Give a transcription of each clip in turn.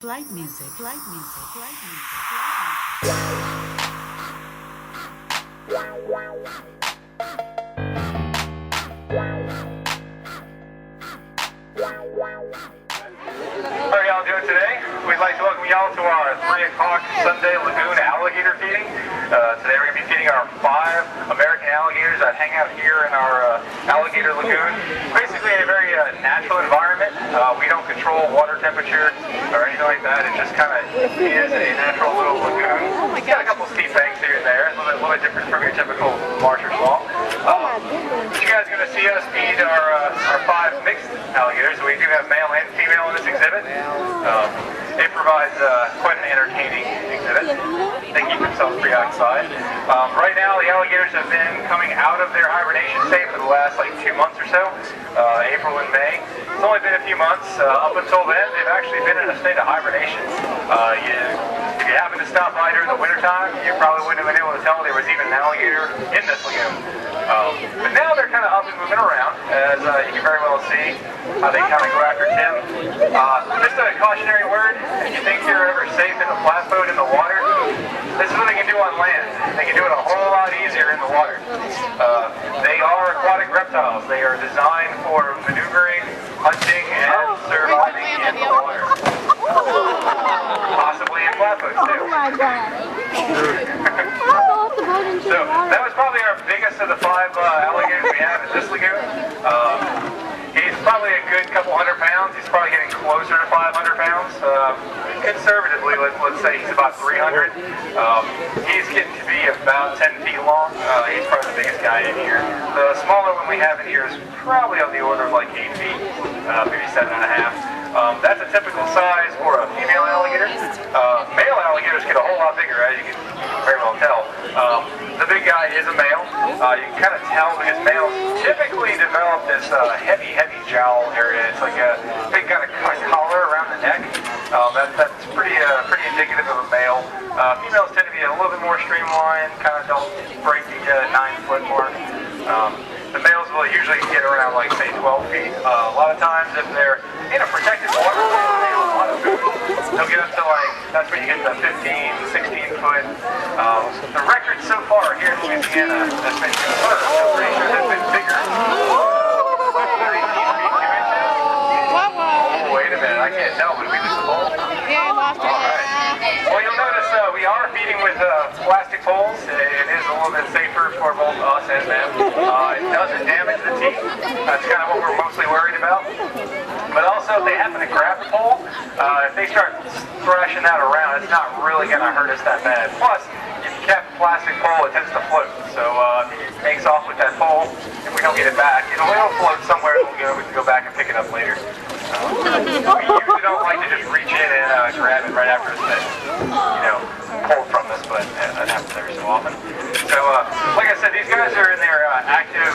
Flight music, flight music, flight music, flight How are y'all doing today? We'd like to welcome y'all to our 3 o'clock Sunday lagoon alligator feeding. Today we're going to be feeding our 5 American alligators that hang out here in our alligator lagoon. Basically a very natural environment. We don't control water temperature or anything like that. It just kind of is a natural little lagoon. It's got a couple steep banks here and there. A little bit different from your typical marsh or swamp. But you guys are going to see us feed our 5 mixed alligators. We do have male and female in this exhibit. It provides quite an entertaining exhibit. They keep themselves pretty outside. Right now, the alligators have been coming out of their hibernation state for the last 2 months or so, April and May. It's only been a few months. Up until then, they've actually been in a state of hibernation. If you happen to stop by during the wintertime, you probably wouldn't have been able to tell there was even an alligator in this lagoon. But now they're kind of up and moving around, as you can very well see how they kind of go after Tim. Just a cautionary word, if you think you're ever safe in a flatboat in the water, this is what they can do on land. They can do it a whole lot easier in the water. They are aquatic reptiles. They are designed for maneuvering, hunting, and surviving in the water. Possibly in flatboats too. Oh my god. So that was probably our biggest of the 5 alligators we have in this lagoon. He's probably a good couple hundred pounds. He's probably getting closer to 500 pounds. Conservatively, let's say he's about 300. He's getting to be about 10 feet long. He's probably the biggest guy in here. The smaller one we have in here is probably of the order of 8 feet, maybe 7.5. That's a typical size for a female alligator. Male alligators get a whole lot bigger, as you can very well tell. The big guy is a male. You can kind of tell because males typically develop this heavy jowl area. It's like a big kind of collar around the neck. That's pretty indicative of a male. Females tend to be a little bit more streamlined, kind of don't break the 9-foot mark. The males will usually get around say 12 feet. A lot of times if they're in a protected water, they have a lot of food. They'll get up to that's when you get the 15, 16 foot. The record so far here in Louisiana that's been confirmed, I'm pretty sure has been bigger. 13 feet 2 inches. Oh, wait a minute, I can't tell. Did we lose the bowl? Yeah, I lost it. All right. Well, you'll notice we are feeding with plastic bowls. It is a little bit safer for both us and them. It doesn't damage the teeth. That's kind of what we're mostly worried about. But also, if they happen to grab the pole, if they start thrashing that around, it's not really going to hurt us that bad. Plus, if you cap a plastic pole, it tends to float. So if it takes off with that pole, if we don't get it back, it'll float somewhere. We can go back and pick it up later. We usually don't like to just reach in and grab it right after it's been, pulled from us, but that happens every so often. So, like I said, these guys are in their active,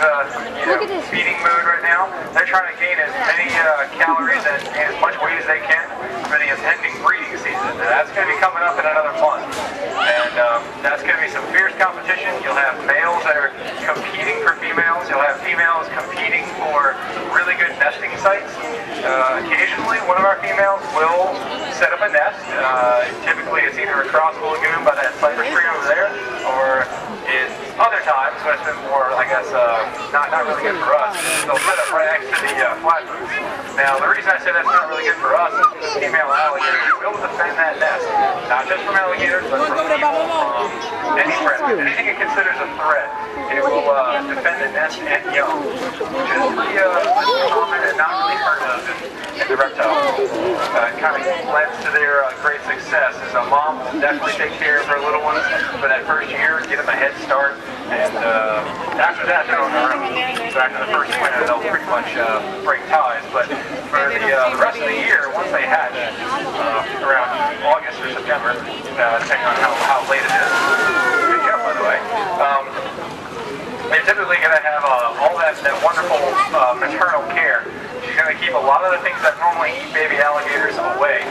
feeding mode right now. They're trying to gain as many calories and gain as much weight as they can for the impending breeding season. And that's going to be coming up in another month. And that's going to be some fierce competition. You'll have males that are competing for females. You'll have females competing for really good nesting sites. Occasionally, one of our females will set up a nest. Typically, it's either across the lagoon by that cypress tree over there, or in other times when it's been more, not really good for us, they'll set up right next to the flatboats. Now, the reason I say that's not really good for us is the female alligator will defend that nest, not just from alligators, but from people, from any predator. Anything it considers a threat, it will defend the nest and young, which is pretty common and not really heard of in the reptile world. It kind of lends to their great success. As a mom will definitely take care of her little ones for that first year, get them a head start, and after that they're on their own. So after the first winter they'll pretty much break ties, but for the rest of the year, once they hatch, around August or September, depending on how late it is. Good job, by the way. They're typically going to have all that wonderful maternal care. She's going to keep a lot of the things that normally eat baby alligators away.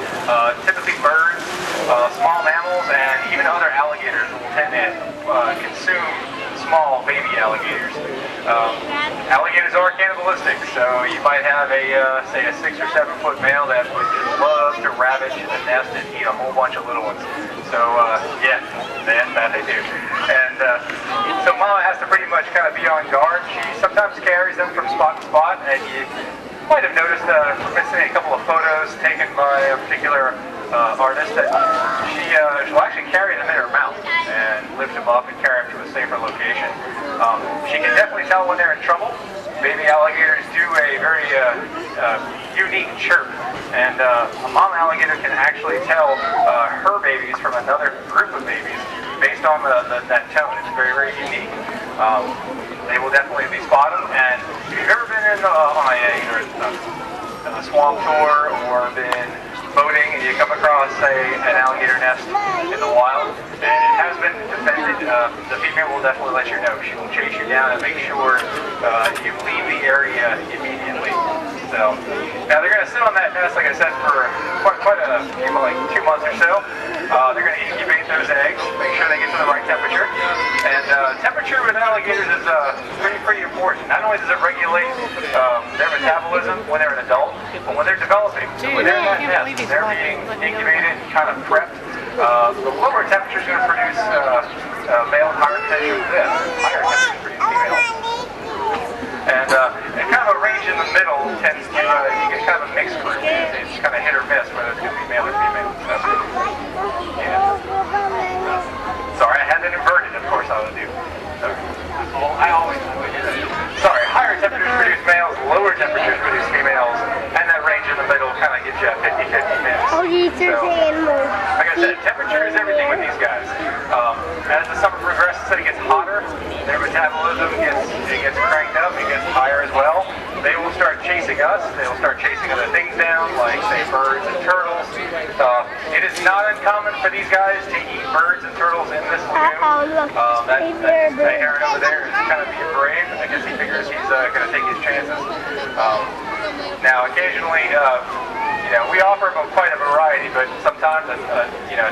Typically birds, small mammals, and even other alligators will tend to consume small baby alligators. Alligators are cannibalistic, so you might have a, say, a 6 or 7 foot male that would just love to ravage the nest and eat a whole bunch of little ones. So, yeah, that they do. And so Mama has to pretty much kind of be on guard. She sometimes carries them from spot to spot, and you might have noticed from missing a couple of photos taken by a particular artist that she'll actually carry them in her mouth and lift them up and carry them to a safer location. She can definitely tell when they're in trouble. Baby alligators do a very unique chirp, and a mom alligator can actually tell her babies from another group of babies based on that tone. It's very, very unique. They will definitely be spotted, and if you've ever been on a swamp tour or been boating and you come across, say, an alligator nest in the wild and it has been defended, the female will definitely let you know. She will chase you down and make sure you leave the area immediately. So now they're going to sit on that nest, like I said, for quite a like 2 months or so. They're going to incubate those eggs, make sure they get to the right temperature. And temperature with alligators is pretty important. Not only does it regulate their metabolism when they're an adult, but when they're developing. So when they're in that nest, they're being incubated, kind of prepped. The lower temperature is going to produce male, higher temperature produce females. And kind of a range in the middle tends to, you get kind of a mixed group. It's kind of hit or miss whether it's going to be male or female. So, yeah. Sorry, I had it inverted, of course I would do. I always do that. Sorry, higher temperatures produce males, lower temperatures produce females, and that range in the middle kind of gives you a 50-50 mix. Oh, you should say more. Like I said, temperature is everything with these guys. As the summer progresses and it gets hotter, their metabolism gets cranked up, it gets higher as well. They will start chasing us, they will start chasing other things down, like, say, birds and turtles. It is not uncommon for these guys to eat birds and turtles in this lagoon. That heron over there is kind of being brave. I guess he figures he's going to take his chances. Now, occasionally, we offer them quite a variety, but sometimes,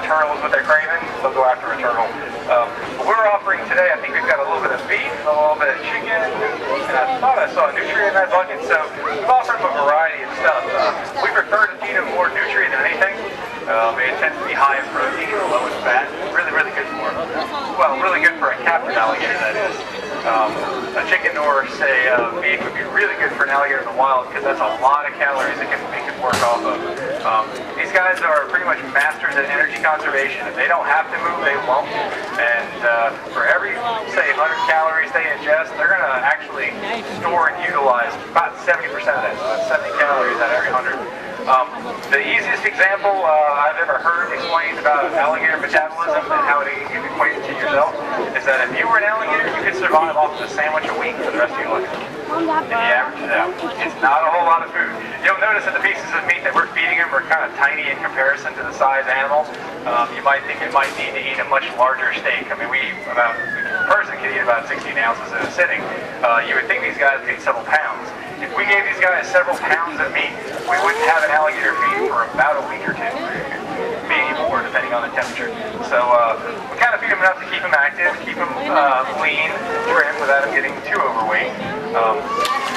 turtles with their craving, they'll go after a turtle. What we're offering today, I think we've got a little bit of beef, a little bit of chicken, and I thought I saw a nutrient in that bucket, so we've offered them a variety of stuff. We prefer to feed them more nutrient than anything. It tends to be high in protein, low in fat. Really, really good for them. Well, really good for a captive alligator, that is. A chicken or, say, beef would be really good for an alligator in the wild because that's a lot of calories it can work off of. These guys are pretty much masters at energy conservation. If they don't have to move, they won't. And for every, say, 100 calories they ingest, they're going to actually store and utilize about 70% of that. So that's 70 calories out of every 100. The easiest example I've ever heard explained about alligator metabolism and how it equates to yourself is that if you were an alligator, you could survive off of a sandwich a week for the rest of your life. If you average it out. It's not a whole lot of food. You'll notice that the pieces of meat that we're feeding them are kind of tiny in comparison to the size animal. You might think it might need to eat a much larger steak. I mean, a person can eat about 16 ounces in a sitting. You would think these guys would eat several pounds. If we gave these guys several pounds of meat, we wouldn't have an alligator feed for about a week or two. Maybe more, depending on the temperature. So we kind of feed them enough to keep them active, keep them lean, trim, without them getting too overweight.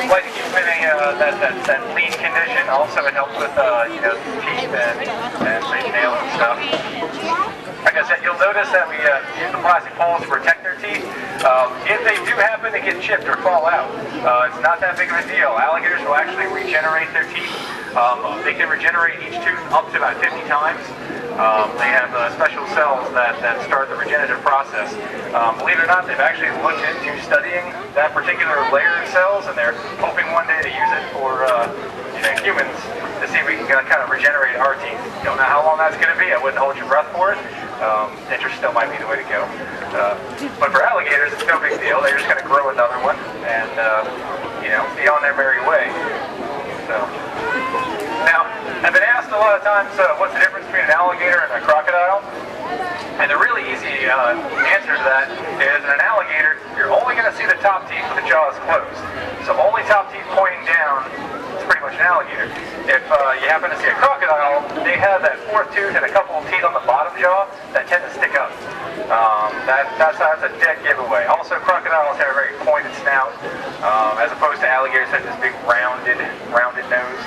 Like to keep them in that lean condition. Also, it helps with teeth and say nails and stuff. Like I said, you'll notice that we use the plastic poles to protect their teeth. If they do happen to get chipped or fall out, it's not that big of a deal. Alligators will actually regenerate their teeth. They can regenerate each tooth up to about 50 times. They have special cells that start the regenerative process. Believe it or not, they've actually looked into studying that particular layer of cells, and they're hoping one day to use it for humans to see if we can kind of regenerate our teeth. Don't know how long that's going to be. I wouldn't hold your breath for it. Interest still might be the way to go. But for alligators, it's no big deal. They're just going to grow another one and be on their merry way. So now, I've been asked a lot of times, what's the difference between an alligator and a crocodile? And the really easy answer to that is, in an alligator, you're only going to see the top teeth with the jaws closed. So only top teeth pointing down is pretty much an alligator. If you happen to see a crocodile, they have that fourth tooth and a couple of teeth on the bottom jaw that tend to stick up. That's a dead giveaway. Also, crocodiles have a very pointed snout, as opposed to alligators that have this big rounded nose.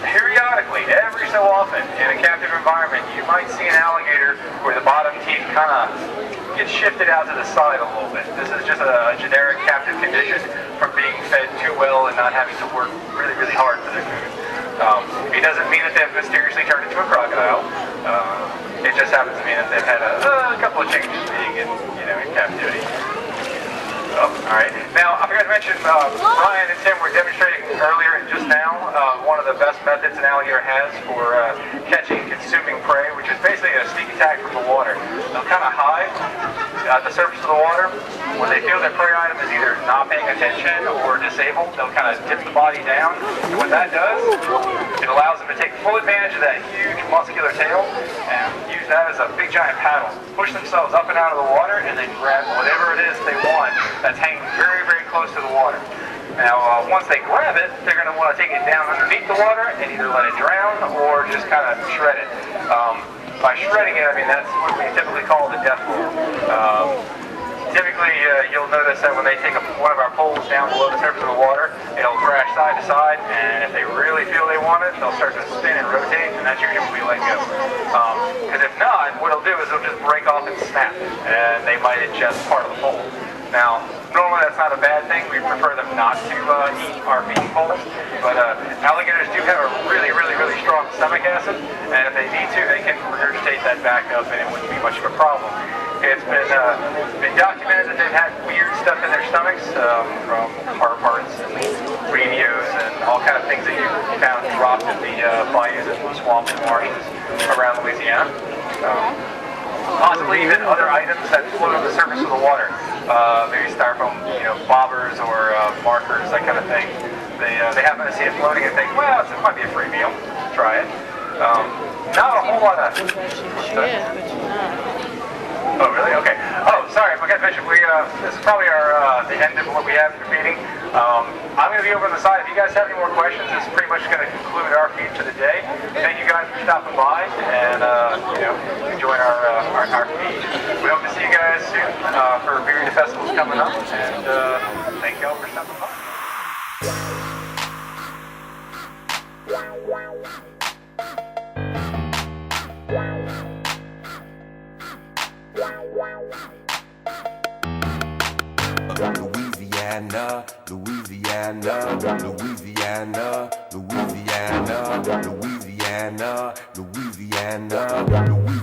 Periodically, every so often, in a captive environment, you might see an alligator where the bottom teeth kind of get shifted out to the side a little bit. This is just a generic captive condition from being fed too well and not having to work really, really hard for their food. It doesn't mean that they've mysteriously turned into a crocodile. It just happens to mean that they've had a couple of changes being in captivity. Oh, all right. Now, I forgot to mention, Ryan and Tim were demonstrating earlier and just now one of the best methods an alligator has for catching and consuming prey, which is basically a sneak attack from the water. They'll kind of hide at the surface of the water. When they feel their prey item is either not paying attention or disabled, they'll kind of dip the body down. And what that does, it allows them to take full advantage of that huge muscular tail and use that as a big giant paddle. Push themselves up and out of the water and then grab whatever it is they want that's hanging very, very close to the water. Now, once they grab it, they're going to want to take it down underneath the water and either let it drown or just kind of shred it. By shredding it, I mean, that's what we typically call the death roll. Typically, you'll notice that when they take one of our poles down below the surface of the water, it'll crash side to side, and if they really feel they want it, they'll start to spin and rotate, and that's usually when we let go. Because if not, what it'll do is it'll just break off and snap, and they might ingest part of the pole. Now, normally that's not a bad thing. We prefer them not to eat our feeding poles, but alligators do have a really, really, really strong stomach acid, and if they need to, they can regurgitate that back up, and it wouldn't be much of a problem. It's been documented that they've had weird stuff in their stomachs, from car parts and radios and all kind of things that you found dropped in the bayous and swamps and marshes around Louisiana. Possibly even other items that float on the surface of the water. Maybe styrofoam, bobbers or markers, that kind of thing. They happen to see it floating and think, well, it might be a free meal. Try it. Not a whole lot of. Oh, really? Okay. Oh, sorry, I forgot to mention, this is probably the end of what we have for feeding. I'm going to be over on the side. If you guys have any more questions, this is pretty much going to conclude our feed for the day. Thank you guys for stopping by and, enjoying our feed. We hope to see you guys soon for various festivals coming up, and thank you all for stopping by. Louisiana, Louisiana, Louisiana, Louisiana, Louisiana, Louisiana, Louisiana.